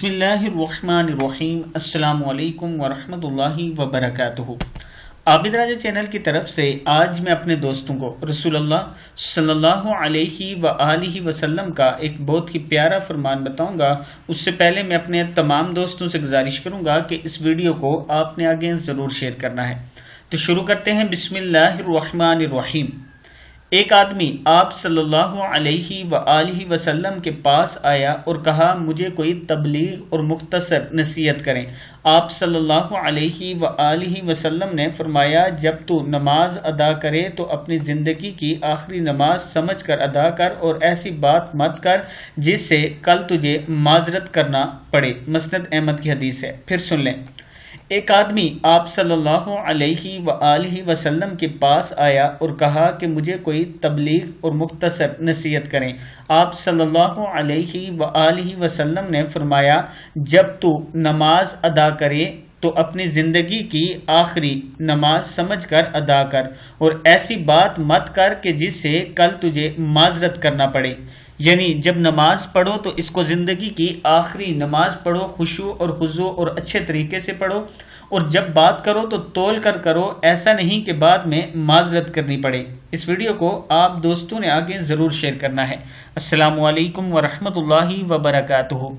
بسم اللہ الرحمن الرحیم۔ السلام علیکم ورحمۃ اللہ وبرکاتہ۔ عابد راجہ چینل کی طرف سے آج میں اپنے دوستوں کو رسول اللہ صلی اللہ علیہ وآلہ وسلم کا ایک بہت ہی پیارا فرمان بتاؤں گا۔ اس سے پہلے میں اپنے تمام دوستوں سے گزارش کروں گا کہ اس ویڈیو کو آپ نے آگے ضرور شیئر کرنا ہے۔ تو شروع کرتے ہیں۔ بسم اللہ الرحمن الرحیم۔ ایک آدمی آپ صلی اللہ علیہ وآلہ وسلم کے پاس آیا اور کہا مجھے کوئی تبلیغ اور مختصر نصیحت کریں۔ آپ صلی اللہ علیہ وآلہ وسلم نے فرمایا جب تو نماز ادا کرے تو اپنی زندگی کی آخری نماز سمجھ کر ادا کر اور ایسی بات مت کر جس سے کل تجھے معذرت کرنا پڑے۔ مسند احمد کی حدیث ہے۔ پھر سن لیں۔ ایک آدمی آپ صلی اللہ علیہ وآلہ وسلم کے پاس آیا اور کہا کہ مجھے کوئی تبلیغ اور مختصر نصیحت کریں۔ آپ صلی اللہ علیہ وآلہ وسلم نے فرمایا جب تو نماز ادا کرے تو اپنی زندگی کی آخری نماز سمجھ کر ادا کر اور ایسی بات مت کر کہ جس سے کل تجھے معذرت کرنا پڑے۔ یعنی جب نماز پڑھو تو اس کو زندگی کی آخری نماز پڑھو، خشوع اور خضوع اور اچھے طریقے سے پڑھو، اور جب بات کرو تو تول کر کرو، ایسا نہیں کہ بعد میں معذرت کرنی پڑے۔ اس ویڈیو کو آپ دوستوں نے آگے ضرور شیئر کرنا ہے۔ السلام علیکم ورحمۃ اللہ وبرکاتہ۔